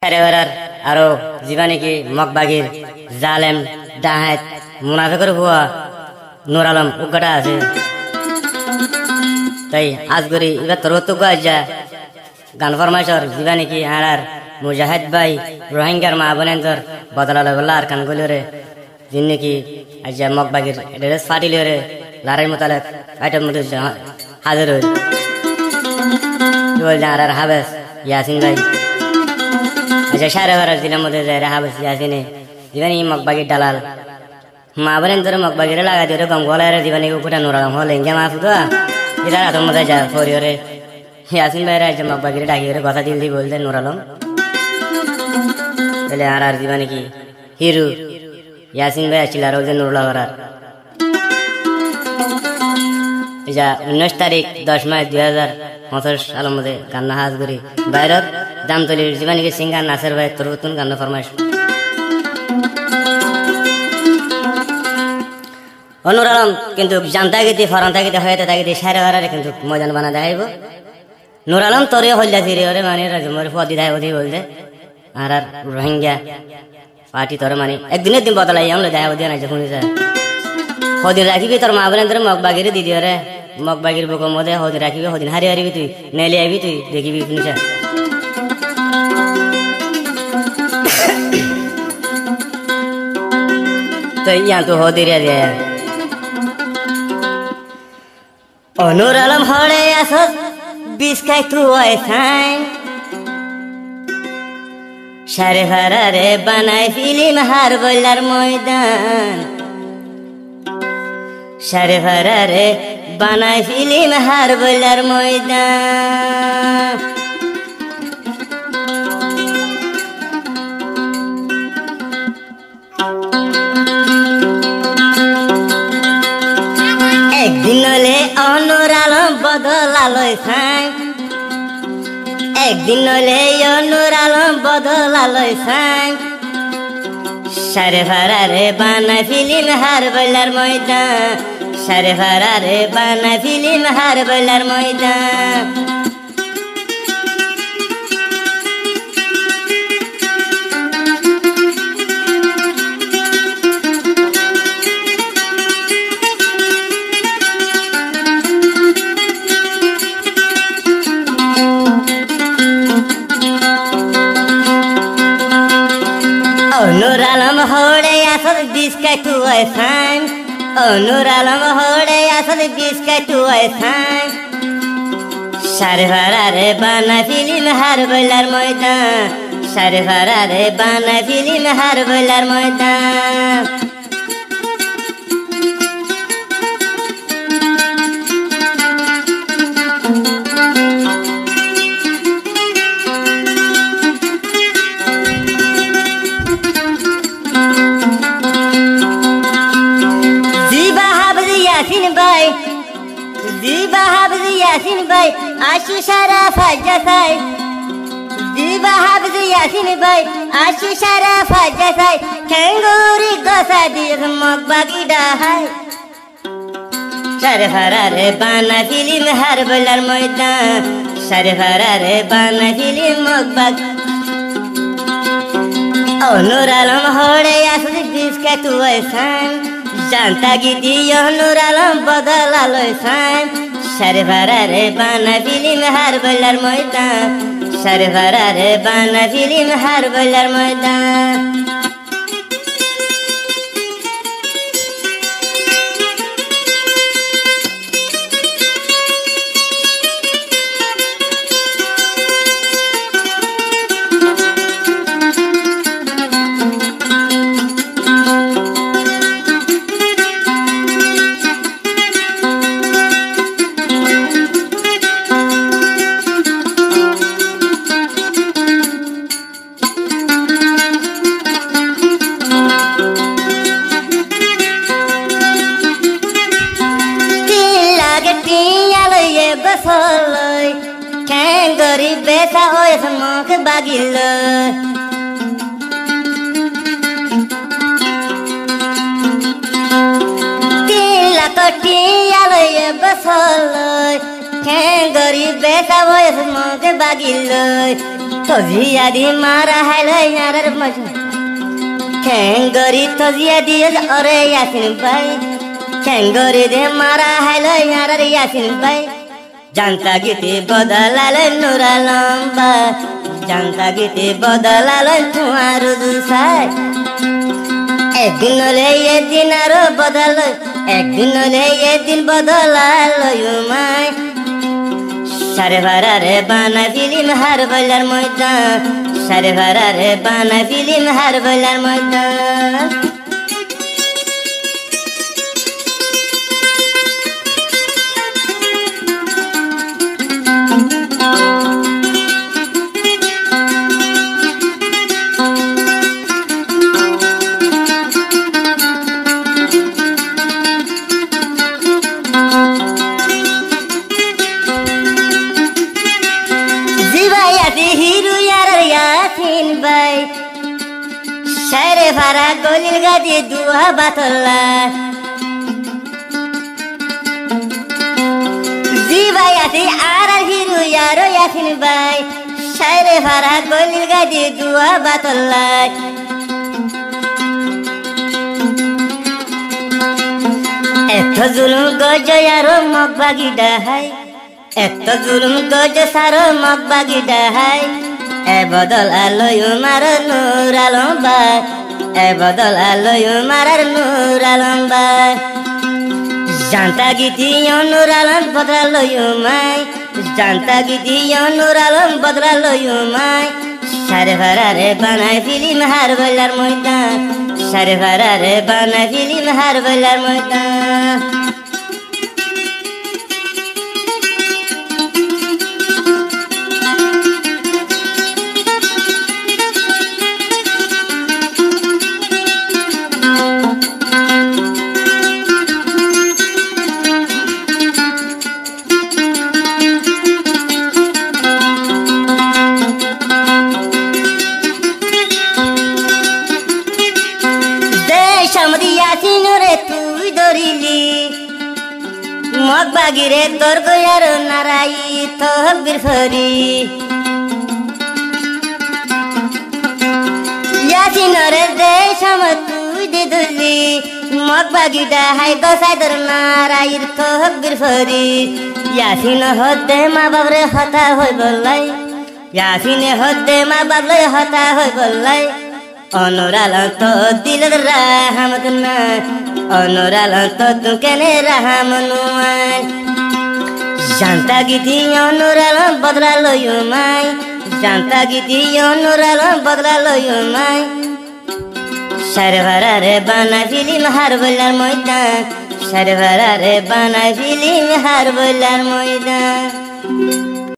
Ereverer aro jibani ki mokbagir zalem dahet munafiqer huwa Nur Alam ugada আছে তাই আজগরি ইবা তরতো গাজা গান ফরমাইশর জীবানি কি হারার মুজাহিদ ভাই রোহিঙ্গার মা বোনেনজর বদলালে বলার কান গলিরে জিন্নে কি আজা মকবাগির ড্রেস ফাটিলে লারাই মোতালেক আইটেম মধ্যে হাজির হই জল জারার হাবেস ইয়াসিন ভাই আজা সারে ভরার দিলার মধ্যে যায় হাবেস ইয়াসিনে জীবানি মকবাগির দালাল মা বোনেনজর মকবাগির লাগা দিরে গম গলারে জীবানি উপরে নুর আলম হলে ইঙ্গা মাফুদা इधर आता मजा जा फोरियोरे यासिन भाई राज जमा बागिरे डाकियोरे কথা দিল দি বলতে নূর আলম তাহলে আর জীবনে কি হিরো ইয়াসিন ভাই ছিল আর ওদের নূর আলম ইজা 19 তারিখ 10 মাস 2025 সালের মধ্যে গান্না হাজগুরি বাইরত দামতলির জীবনে কি সিঙ্গার নাসির ভাই তরুতুন গান্না ফরমাইশ নূর আলম কিন্তু জানতা গিয়ে ফরান্তা গিয়ে হয়েতে তাকে সারে হারারে কিন্তু ময়দান বানা দেখাইব নূর আলম তোরে হল্লা ফিরে ওরে মানে রাজমরে ফদি দেয় ওদি বলতে আর রোহিঙ্গা পার্টি তোরে মানে একদিনের দিন বদলাই আমরা দেয় ওদি না যখন হদিন রাখিবি তোর মা বলেন তোর মগবাগিরে দিদি ওরে মগবাগির বুক মধ্যে হদিন রাখিবি হদিন হারি হারিবি তুই নেলে আইবি তুই দেখিবি শুনছা তো ইয়া তো হদিরে দেয় Nur Alam hore asas biskai tu aisan Share harare banai film har boilar moidan Share harare banai film har boilar moidan একদিনলে Nur Alam বদলালই সাই একদিনলে Nur Alam বদলালই সাই সারে ফারারে বানা ফিল্ম হার বলার ময়দান সারে ফারারে বানা ফিল্ম হার বলার ময়দান Nur Alam hore asal biskai tu aisan Nur Alam hore asal biskai tu aisan Share farare bana film har boilar moidan Share farare bana film har boilar moidan Ziba Habzi Yasin Bhai Ashi Sharaf Hajjasai Ziba Habzi Yasin Bhai Ashi Sharaf Hajjasai Kanguri Gosadi Mokbagi Dahai Share Farare Bana Film Har Boilar Moidan Share Farare Bana Film Mokbag Nur Alam hore asas biskai tu aisan Janta gidi Nur Alam বদলালই সাই সারে Ferrari বানা film হার বলার ময়দান সারে Ferrari বানা film হার বলার ময়দান Soloi Kangori besa oy smok bagil Tila koti aloy besoloi Kangori besa oy smok bagil তজিয়া দি মারা হাইলে ইয়ারের মজা খেঙ্গরি তজিয়া দিয়ে ওরে ইয়াসিন ভাই খেঙ্গরি দে মারা হাইলে ইয়ারের ইয়াসিন ভাই জানতা গীতে বদলালে নুর আলম ভাই জানতা গীতে বদলালে তোমার দুসাই একদিন হলে একদিন আরো বদল একদিন হলে একদিন বদলালো মাই সারে ভাড়ারে বানা ফিলিম হার বলার ময়দান সারে ভাড়ারে বানা ফিলিম হার বলার ময়দান হিরু ইয়াসিন ভাই সারে ভাড়া গলিল গাদি দুয়া বাতল্লা জিবাইয়াতি আর হিরু ইয়াসিন ভাই সারে ভাড়া গলিল গাদি দুয়া বাতল্লা এত জুলুম গজ আরো মগবাগি ডাহাই এত জুলুম গজ সার মগবাগি ডাহাই এ বদল আলোয় মার নূর আলম ভাই এ বদল আলোয় মার নূর আলম ভাই জানতা গীতি নূর আলম বদলালোয় মাই জানতা গীতি নূর আলম বদলালোয় মাই সারে ভাড়ারে বানাই ফিলিম হার বলার ময়দান সারে ভাড়ারে বানাই ফিলিম হার বলার ময়দান ইয়াসিনরে তুই ধরিলি মগবাগিরে তোর গয়ার নারাই তহবির ফরি ইয়াসিনরে দেশম তুই দে ধরলি মগবাগিটা হাই গসাই তোর নারাইর তহবির ফরি ইয়াসিন হতে মা বাবরে হতা হই বললাই ইয়াসিনে হতে মা বাবরে হতা হই বললাই অনুরাল তো দিলের রাহমত না অনুরাল তো তুকেনে রাহমনুয়াই জানতা গীতি অনুরাল বদলালোয় মাই জানতা গীতি অনুরাল বদলালোয় মাই সারে ভাড়ারে বানা ফিলিম হার বলার ময়দান সারে ভাড়ারে বানা ফিলিম হার বলার ময়দান